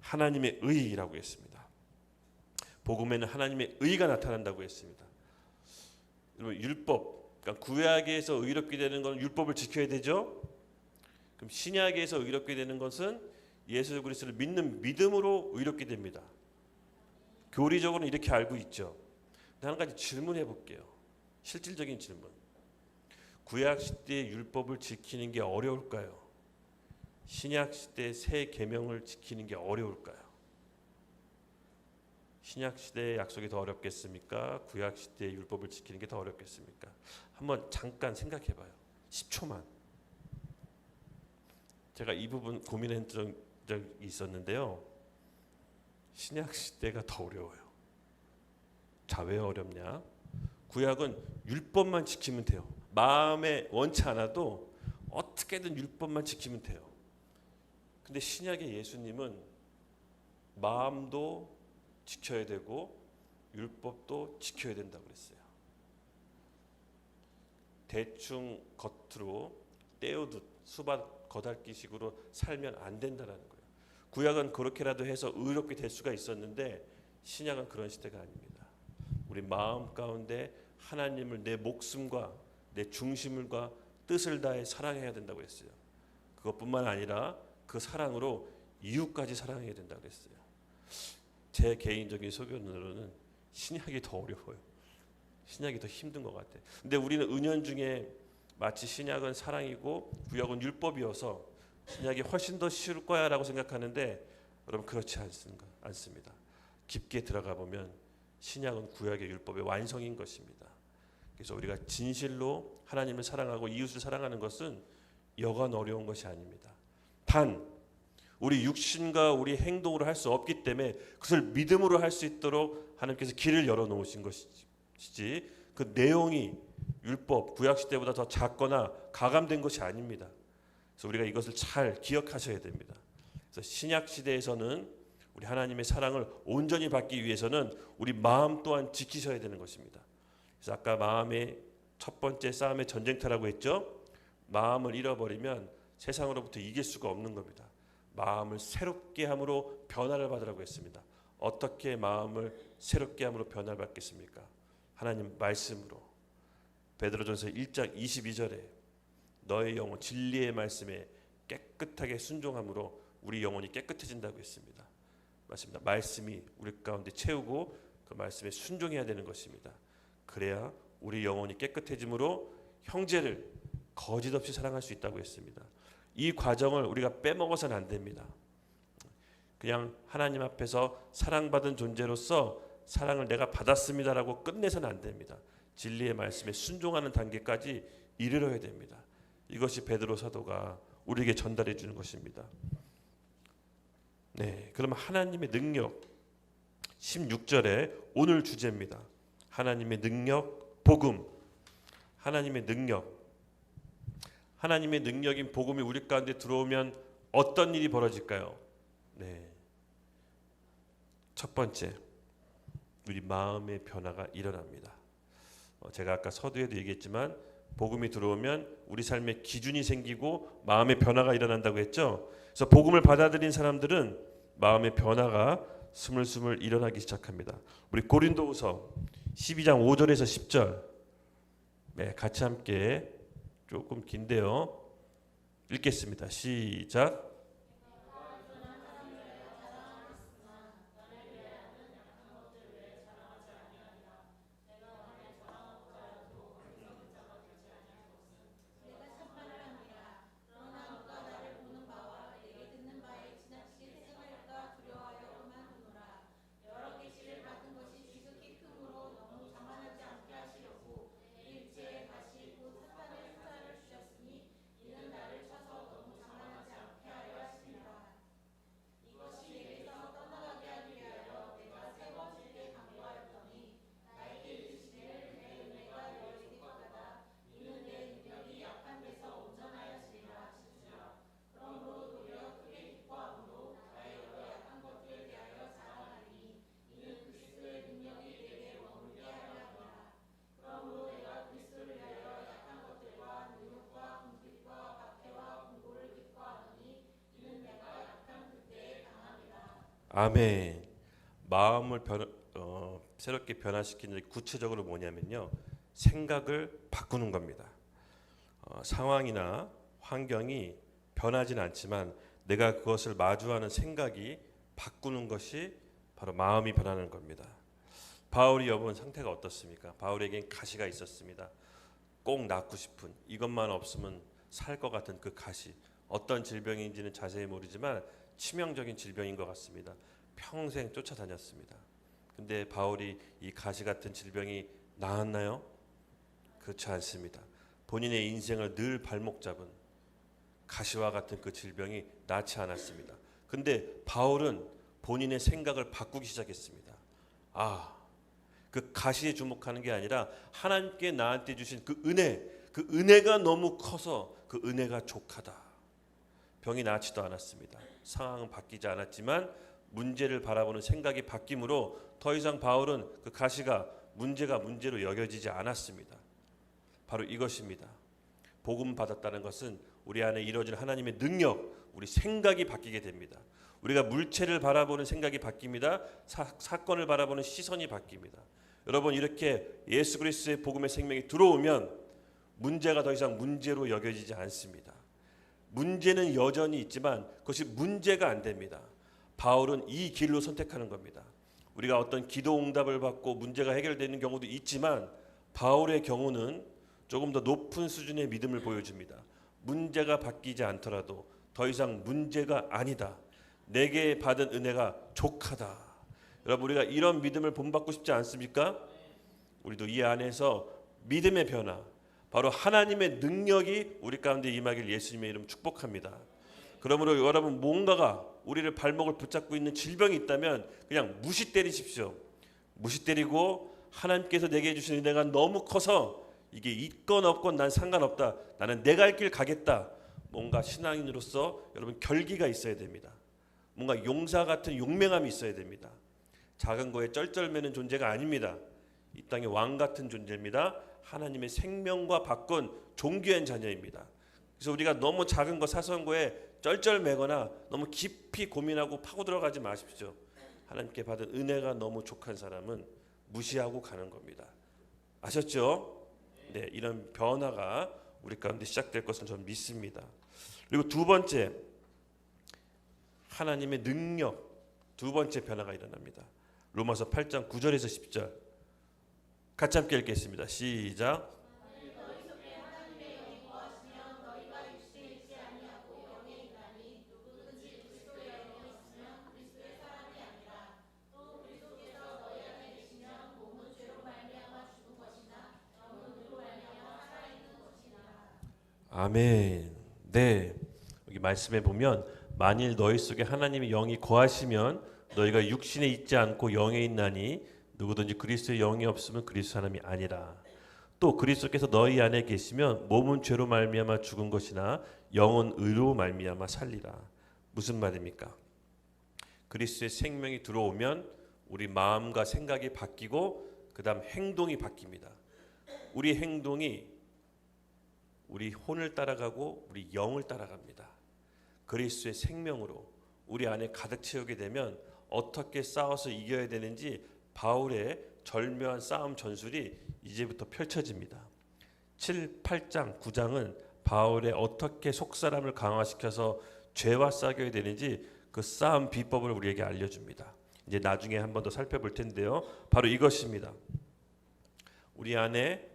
하나님의 의라고 했습니다. 복음에는 하나님의 의가 나타난다고 했습니다. 여러분 율법, 그러니까 구약에서 의롭게 되는 건 율법을 지켜야 되죠. 그럼 신약에서 의롭게 되는 것은 예수 그리스도를 믿는 믿음으로 의롭게 됩니다. 교리적으로는 이렇게 알고 있죠. 근데 한 가지 질문해 볼게요. 실질적인 질문. 구약 시대의 율법을 지키는 게 어려울까요? 신약 시대의 새 계명을 지키는 게 어려울까요? 신약 시대의 약속이 더 어렵겠습니까? 구약 시대의 율법을 지키는 게 더 어렵겠습니까? 한번 잠깐 생각해 봐요. 10초만. 제가 이 부분 고민한 적이 있었는데요. 신약 시대가 더 어려워요. 자, 왜 어렵냐? 구약은 율법만 지키면 돼요. 마음에 원치 않아도 어떻게든 율법만 지키면 돼요. 근데 신약의 예수님은 마음도 지켜야 되고 율법도 지켜야 된다고 그랬어요. 대충 겉으로 떼어듯 수박 거달기식으로 살면 안 된다는 거예요. 구약은 그렇게라도 해서 의롭게 될 수가 있었는데 신약은 그런 시대가 아닙니다. 우리 마음 가운데 하나님을 내 목숨과 내 중심과 뜻을 다해 사랑해야 된다고 했어요. 그것뿐만 아니라 그 사랑으로 이웃까지 사랑해야 된다고 했어요. 제 개인적인 소견으로는 신약이 더 어려워요. 신약이 더 힘든 것 같아요. 근데 우리는 은연중에 마치 신약은 사랑이고 구약은 율법이어서 신약이 훨씬 더 쉬울 거야 라고 생각하는데 여러분 그렇지 않습니다. 깊게 들어가 보면 신약은 구약의 율법의 완성인 것입니다. 그래서 우리가 진실로 하나님을 사랑하고 이웃을 사랑하는 것은 여간 어려운 것이 아닙니다. 단 우리 육신과 우리 행동으로 할 수 없기 때문에 그것을 믿음으로 할 수 있도록 하나님께서 길을 열어놓으신 것이지 그 내용이 율법 구약 시대보다 더 작거나 가감된 것이 아닙니다. 그래서 우리가 이것을 잘 기억하셔야 됩니다. 그래서 신약 시대에서는 우리 하나님의 사랑을 온전히 받기 위해서는 우리 마음 또한 지키셔야 되는 것입니다. 그래서 아까 마음의 첫 번째 싸움의 전쟁터라고 했죠. 마음을 잃어버리면 세상으로부터 이길 수가 없는 겁니다. 마음을 새롭게 함으로 변화를 받으라고 했습니다. 어떻게 마음을 새롭게 함으로 변화를 받겠습니까? 하나님 말씀으로. 베드로전서 1장 22절에 너의 영혼 진리의 말씀에 깨끗하게 순종함으로 우리 영혼이 깨끗해진다고 했습니다. 맞습니다. 말씀이 우리 가운데 채우고 그 말씀에 순종해야 되는 것입니다. 그래야 우리 영혼이 깨끗해짐으로 형제를 거짓 없이 사랑할 수 있다고 했습니다. 이 과정을 우리가 빼먹어서는 안 됩니다. 그냥 하나님 앞에서 사랑받은 존재로서 사랑을 내가 받았습니다라고 끝내서는 안 됩니다. 진리의 말씀에 순종하는 단계까지 이르러야 됩니다. 이것이 베드로 사도가 우리에게 전달해 주는 것입니다. 네, 그러면 하나님의 능력 16절에 오늘 주제입니다. 하나님의 능력, 복음. 하나님의 능력. 하나님의 능력인 복음이 우리 가운데 들어오면 어떤 일이 벌어질까요? 네. 첫 번째, 우리 마음의 변화가 일어납니다. 제가 아까 서두에도 얘기했지만 복음이 들어오면 우리 삶에 기준이 생기고 마음의 변화가 일어난다고 했죠. 그래서 복음을 받아들인 사람들은 마음의 변화가 스물스물 일어나기 시작합니다. 우리 고린도후서 12장 5절에서 10절 네, 같이 함께 조금 긴데요. 읽겠습니다. 시작. 아멘. 마음을 새롭게 변화시키는 구체적으로 뭐냐면요. 생각을 바꾸는 겁니다. 상황이나 환경이 변하지는 않지만 내가 그것을 마주하는 생각이 바꾸는 것이 바로 마음이 변하는 겁니다. 바울이 여러분 상태가 어떻습니까? 바울에겐 가시가 있었습니다. 꼭 낫고 싶은, 이것만 없으면 살 것 같은 그 가시. 어떤 질병인지는 자세히 모르지만 치명적인 질병인 것 같습니다. 평생 쫓아다녔습니다. 근데 바울이 이 가시 같은 질병이 나았나요? 그렇지 않습니다. 본인의 인생을 늘 발목 잡은 가시와 같은 그 질병이 낫지 않았습니다. 근데 바울은 본인의 생각을 바꾸기 시작했습니다. 그 가시에 주목하는 게 아니라 하나님께 나한테 주신 그 은혜가 너무 커서 그 은혜가 족하다. 병이 낫지도 않았습니다. 상황은 바뀌지 않았지만 문제를 바라보는 생각이 바뀜으로 더 이상 바울은 그 가시가 문제가 문제로 여겨지지 않았습니다. 바로 이것입니다. 복음 받았다는 것은 우리 안에 이루어질 하나님의 능력, 우리 생각이 바뀌게 됩니다. 우리가 물체를 바라보는 생각이 바뀝니다. 사건을 바라보는 시선이 바뀝니다. 여러분, 이렇게 예수 그리스도의 복음의 생명이 들어오면 문제가 더 이상 문제로 여겨지지 않습니다. 문제는 여전히 있지만 그것이 문제가 안 됩니다. 바울은 이 길로 선택하는 겁니다. 우리가 어떤 기도 응답을 받고 문제가 해결되는 경우도 있지만 바울의 경우는 조금 더 높은 수준의 믿음을 보여줍니다. 문제가 바뀌지 않더라도 더 이상 문제가 아니다. 내게 받은 은혜가 족하다. 여러분, 우리가 이런 믿음을 본받고 싶지 않습니까? 우리도 이 안에서 믿음의 변화, 바로 하나님의 능력이 우리 가운데 임하길 예수님의 이름 축복합니다. 그러므로 여러분 뭔가가 우리를 발목을 붙잡고 있는 질병이 있다면 그냥 무시 때리십시오. 무시 때리고 하나님께서 내게 주신 은혜가 너무 커서 이게 있건 없건 난 상관없다. 나는 내 갈 길 가겠다. 뭔가 신앙인으로서 여러분 결기가 있어야 됩니다. 뭔가 용사 같은 용맹함이 있어야 됩니다. 작은 거에 쩔쩔매는 존재가 아닙니다. 이 땅의 왕 같은 존재입니다. 하나님의 생명과 바꾼 존귀한 자녀입니다. 그래서 우리가 너무 작은 거 사소한 거에 쩔쩔매거나 너무 깊이 고민하고 파고 들어가지 마십시오. 하나님께 받은 은혜가 너무 족한 사람은 무시하고 가는 겁니다. 아셨죠? 네, 이런 변화가 우리 가운데 시작될 것을 저는 믿습니다. 그리고 두 번째, 하나님의 능력, 두 번째 변화가 일어납니다. 로마서 8장 9절에서 10절 같이 함께 읽겠습니다. 시작. 아멘. 네, 여기 말씀에 보면 만일 너희 속에 하나님의 영이 거하시면 너희가 육신에 있지 않고 영에 있나니 누구든지 그리스도의 영이 없으면 그리스도 사람이 아니라. 또 그리스도께서 너희 안에 계시면 몸은 죄로 말미암아 죽은 것이나 영은 의로 말미암아 살리라. 무슨 말입니까? 그리스도의 생명이 들어오면 우리 마음과 생각이 바뀌고 그다음 행동이 바뀝니다. 우리 행동이 우리 혼을 따라가고 우리 영을 따라갑니다. 그리스도의 생명으로 우리 안에 가득 채우게 되면 어떻게 싸워서 이겨야 되는지 바울의 절묘한 싸움 전술이 이제부터 펼쳐집니다. 7, 8장, 9장은 바울의 어떻게 속사람을 강화시켜서 죄와 싸워야 되는지 그 싸움 비법을 우리에게 알려줍니다. 이제 나중에 한 번 더 살펴볼 텐데요. 바로 이것입니다. 우리 안에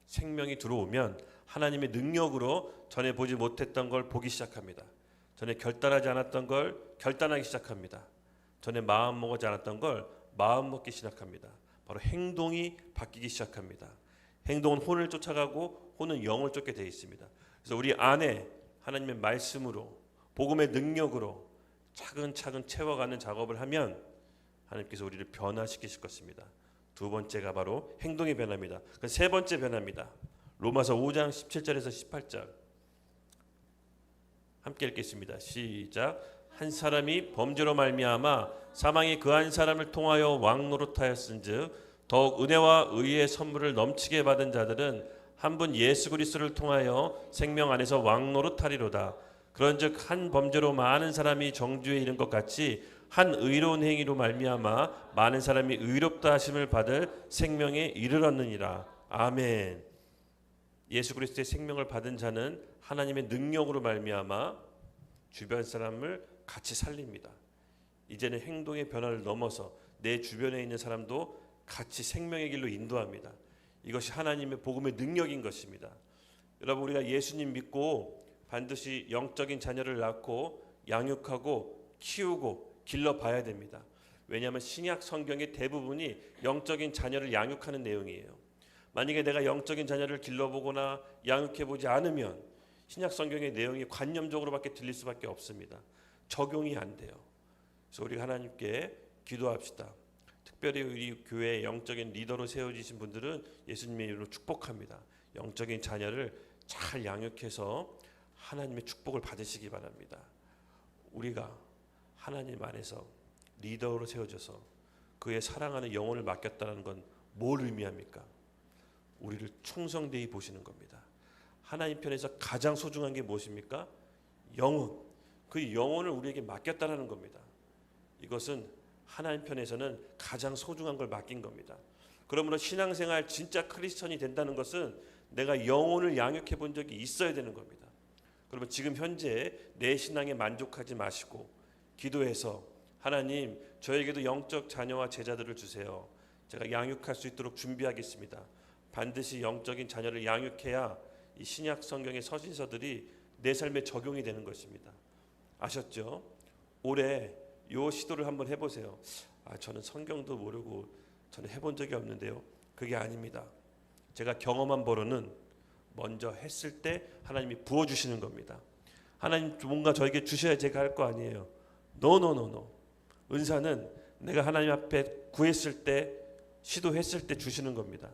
생명이 들어오면 하나님의 능력으로 전에 보지 못했던 걸 보기 시작합니다. 전에 결단하지 않았던 걸 결단하기 시작합니다. 전에 마음 먹지 않았던 걸 마음 먹기 시작합니다. 바로 행동이 바뀌기 시작합니다. 행동은 혼을 쫓아가고 혼은 영을 쫓게 되어 있습니다. 그래서 우리 안에 하나님의 말씀으로 복음의 능력으로 차근차근 채워가는 작업을 하면 하나님께서 우리를 변화시키실 것입니다. 두 번째가 바로 행동의 변화입니다. 세 번째 변화입니다. 로마서 5장 17절에서 18절 함께 읽겠습니다. 시작. 한 사람이 범죄로 말미암아 사망이 그 한 사람을 통하여 왕노릇하였은즉 더욱 은혜와 의의 선물을 넘치게 받은 자들은 한 분 예수 그리스도를 통하여 생명 안에서 왕노릇하리로다. 그런즉 한 범죄로 많은 사람이 정죄에 이른 것 같이 한 의로운 행위로 말미암아 많은 사람이 의롭다 하심을 받을 생명에 이르렀느니라. 아멘. 예수 그리스도의 생명을 받은 자는 하나님의 능력으로 말미암아 주변 사람을 같이 살립니다. 이제는 행동의 변화를 넘어서 내 주변에 있는 사람도 같이 생명의 길로 인도합니다. 이것이 하나님의 복음의 능력인 것입니다. 여러분, 우리가 예수님 믿고 반드시 영적인 자녀를 낳고 양육하고 키우고 길러봐야 됩니다. 왜냐하면 신약 성경의 대부분이 영적인 자녀를 양육하는 내용이에요. 만약에 내가 영적인 자녀를 길러보거나 양육해보지 않으면 신약 성경의 내용이 관념적으로밖에 들릴 수밖에 없습니다. 적용이 안 돼요. 그래서 우리가 하나님께 기도합시다. 특별히 우리 교회의 영적인 리더로 세워지신 분들은 예수님의 이름으로 축복합니다. 영적인 자녀를 잘 양육해서 하나님의 축복을 받으시기 바랍니다. 우리가 하나님 안에서 리더로 세워져서 그의 사랑하는 영혼을 맡겼다는 건 뭘 의미합니까? 우리를 충성되이 보시는 겁니다. 하나님 편에서 가장 소중한 게 무엇입니까? 영혼. 그 영혼을 우리에게 맡겼다는 겁니다. 이것은 하나님 편에서는 가장 소중한 걸 맡긴 겁니다. 그러므로 신앙생활 진짜 크리스천이 된다는 것은 내가 영혼을 양육해 본 적이 있어야 되는 겁니다. 그러면 지금 현재 내 신앙에 만족하지 마시고 기도해서 하나님, 저에게도 영적 자녀와 제자들을 주세요. 제가 양육할 수 있도록 준비하겠습니다. 반드시 영적인 자녀를 양육해야 이 신약 성경의 서신서들이 내 삶에 적용이 되는 것입니다. 아셨죠? 올해 이 시도를 한번 해보세요. 저는 성경도 모르고 저는 해본 적이 없는데요. 그게 아닙니다. 제가 경험한 바로는 먼저 했을 때 하나님이 부어주시는 겁니다. 하나님 뭔가 저에게 주셔야 제가 할 거 아니에요. 노노노노. 은사는 내가 하나님 앞에 구했을 때, 시도했을 때 주시는 겁니다.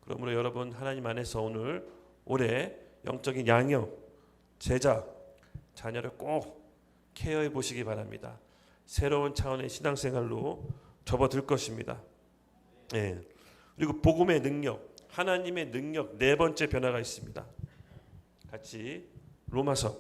그러므로 여러분 하나님 안에서 오늘 올해 영적인 양육, 제자, 자녀를 꼭 케어해 보시기 바랍니다. 새로운 차원의 신앙생활로 접어들 것입니다. 예. 그리고 복음의 능력, 하나님의 능력 네 번째 변화가 있습니다. 같이 로마서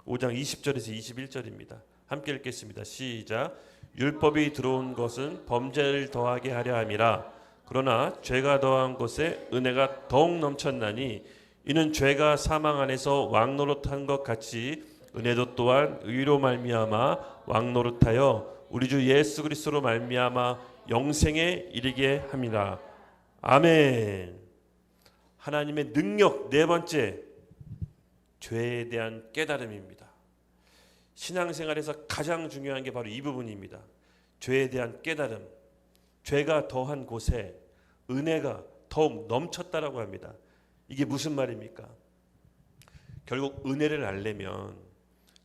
5장 20절에서 21절입니다. 함께 읽겠습니다. 시작. 율법이 들어온 것은 범죄를 더하게 하려 함이라. 그러나 죄가 더한 것에 은혜가 더욱 넘쳤나니 이는 죄가 사망 안에서 왕노릇한 것 같이 은혜도 또한 의로 말미암아 왕노릇하여 우리 주 예수 그리스도로 말미암아 영생에 이르게 함이라. 아멘. 하나님의 능력 네 번째, 죄에 대한 깨달음입니다. 신앙생활에서 가장 중요한 게 바로 이 부분입니다. 죄에 대한 깨달음. 죄가 더한 곳에 은혜가 더욱 넘쳤다라고 합니다. 이게 무슨 말입니까? 결국 은혜를 알려면,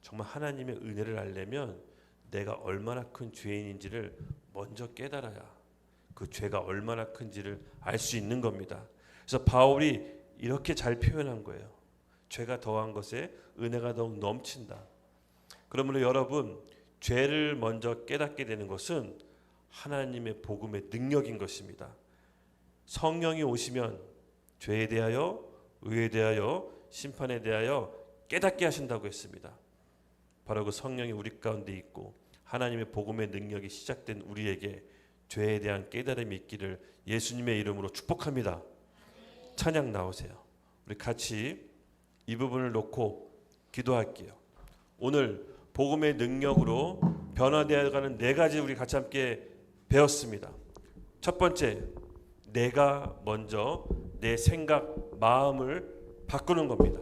정말 하나님의 은혜를 알려면 내가 얼마나 큰 죄인인지를 먼저 깨달아야 그 죄가 얼마나 큰지를 알 수 있는 겁니다. 그래서 바울이 이렇게 잘 표현한 거예요. 죄가 더한 것에 은혜가 더욱 넘친다. 그러므로 여러분, 죄를 먼저 깨닫게 되는 것은 하나님의 복음의 능력인 것입니다. 성령이 오시면 죄에 대하여, 의에 대하여, 심판에 대하여 깨닫게 하신다고 했습니다. 바로 그 성령이 우리 가운데 있고 하나님의 복음의 능력이 시작된 우리에게 죄에 대한 깨달음이 있기를 예수님의 이름으로 축복합니다. 찬양 나오세요. 우리 같이 이 부분을 놓고 기도할게요. 오늘 복음의 능력으로 변화되어가는 네 가지 우리 같이 함께 배웠습니다. 첫 번째, 내가 먼저 내 생각, 마음을 바꾸는 겁니다.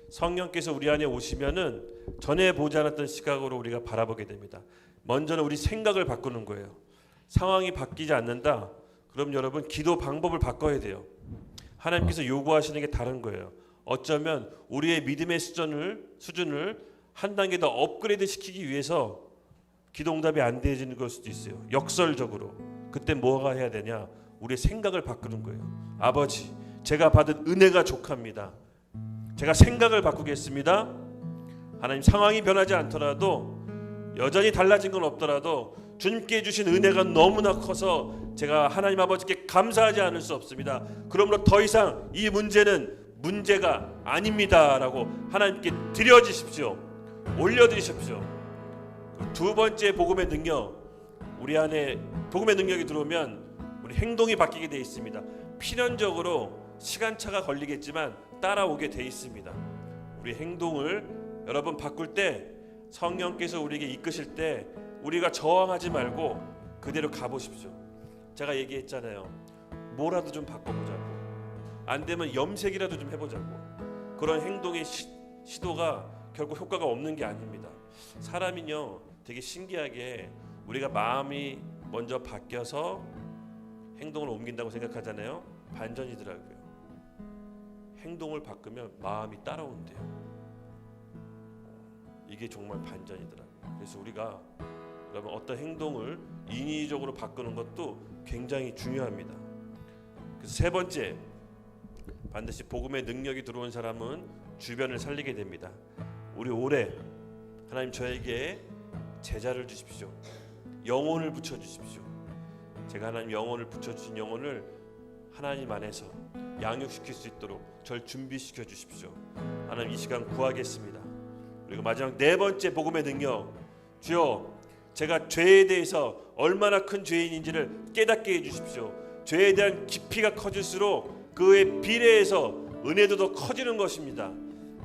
성령께서 우리 안에 오시면은 전에 보지 않았던 시각으로 우리가 바라보게 됩니다. 먼저는 우리 생각을 바꾸는 거예요. 상황이 바뀌지 않는다. 그럼 여러분 기도 방법을 바꿔야 돼요. 하나님께서 요구하시는 게 다른 거예요. 어쩌면 우리의 믿음의 수준을 한 단계 더 업그레이드 시키기 위해서 기도 응답이 안 되어지는 걸 수도 있어요. 역설적으로. 그때 뭐가 해야 되냐? 우리의 생각을 바꾸는 거예요. 아버지, 제가 받은 은혜가 족합니다. 제가 생각을 바꾸겠습니다. 하나님, 상황이 변하지 않더라도, 여전히 달라진 건 없더라도 주님께 주신 은혜가 너무나 커서 제가 하나님 아버지께 감사하지 않을 수 없습니다. 그러므로 더 이상 이 문제가 아닙니다 라고 하나님께 드려주십시오. 올려드리십시오. 두 번째 복음의 능력, 우리 안에 복음의 능력이 들어오면 우리 행동이 바뀌게 되어 있습니다. 필연적으로 시간차가 걸리겠지만 따라오게 되어 있습니다. 우리 행동을 여러분 바꿀 때, 성령께서 우리에게 이끄실 때 우리가 저항하지 말고 그대로 가보십시오. 제가 얘기했잖아요. 뭐라도 좀 바꿔보자고, 안 되면 염색이라도 좀 해보자고. 그런 행동의 시도가 결국 효과가 없는 게 아닙니다. 사람이요, 되게 신기하게 우리가 마음이 먼저 바뀌어서 행동을 옮긴다고 생각하잖아요. 반전이더라고요. 행동을 바꾸면 마음이 따라온대요. 이게 정말 반전이더라고요. 그래서 우리가 여러분 어떤 행동을 인위적으로 바꾸는 것도 굉장히 중요합니다. 그래서 세 번째, 반드시 복음의 능력이 들어온 사람은 주변을 살리게 됩니다. 우리 올해 하나님 저에게 제자를 주십시오. 영혼을 붙여주십시오. 제가 하나님 영혼을 붙여주신 영혼을 하나님 안에서 양육시킬 수 있도록 절 준비시켜 주십시오. 하나님 이 시간 구하겠습니다. 그리고 마지막 네 번째 복음의 능력, 주여 제가 죄에 대해서 얼마나 큰 죄인인지를 깨닫게 해주십시오. 죄에 대한 깊이가 커질수록 그에 비례해서 은혜도 더 커지는 것입니다.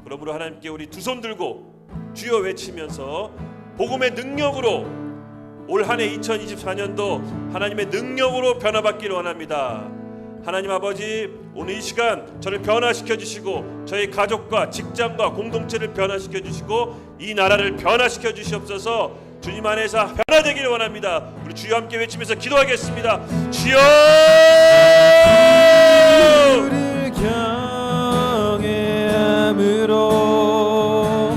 그러므로 하나님께 우리 두 손 들고 주여 외치면서 복음의 능력으로 올 한 해 2024년도 하나님의 능력으로 변화받기를 원합니다. 하나님 아버지, 오늘 이 시간 저를 변화시켜 주시고 저희 가족과 직장과 공동체를 변화시켜 주시고 이 나라를 변화시켜 주시옵소서. 주님 안에서 변화되기를 원합니다. 우리 주여 함께 외치면서 기도하겠습니다. 주여! 우리를 경외함으로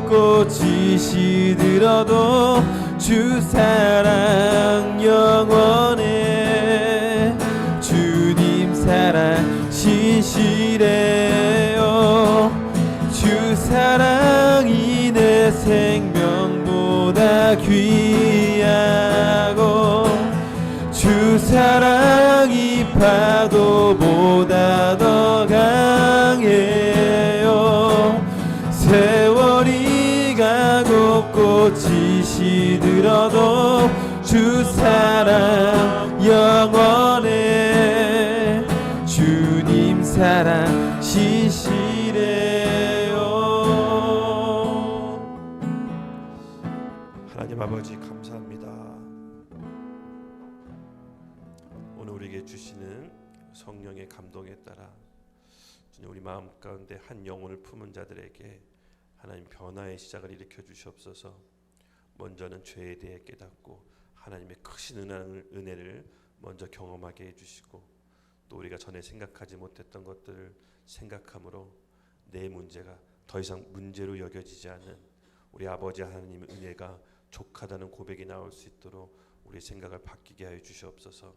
곳곳이 시들어도 주 사랑 영원해. 주님 사랑 신실해요. 주 사랑이 내 생명보다 귀하고 주 사랑이 파도보다 더 강해요. 세월이 가고 꽃이 시들어도 주 사랑 영원해. 주님 사랑 신실해요. 하나님 아버지 감사합니다. 오늘 우리에게 주시는 성령의 감동에 따라 주님 우리 마음 가운데 한 영혼을 품은 자들에게 하나님 변화의 시작을 일으켜 주시옵소서. 먼저는 죄에 대해 깨닫고 하나님의 크신 은혜를 먼저 경험하게 해주시고 또 우리가 전에 생각하지 못했던 것들을 생각함으로 내 문제가 더 이상 문제로 여겨지지 않는 우리 아버지 하나님의 은혜가 족하다는 고백이 나올 수 있도록 우리의 생각을 바뀌게 하여 주시옵소서.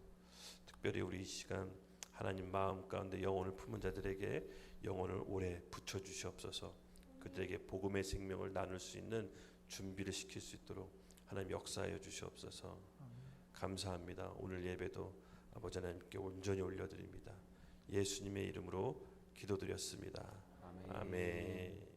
특별히 우리 이 시간 하나님 마음 가운데 영혼을 품은 자들에게 영혼을 오래 붙여주시옵소서. 그들에게 복음의 생명을 나눌 수 있는 준비를 시킬 수 있도록 하나님 역사하여 주시옵소서. 감사합니다. 오늘 예배도 아버지 하나님께 온전히 올려드립니다. 예수님의 이름으로 기도드렸습니다. 아멘.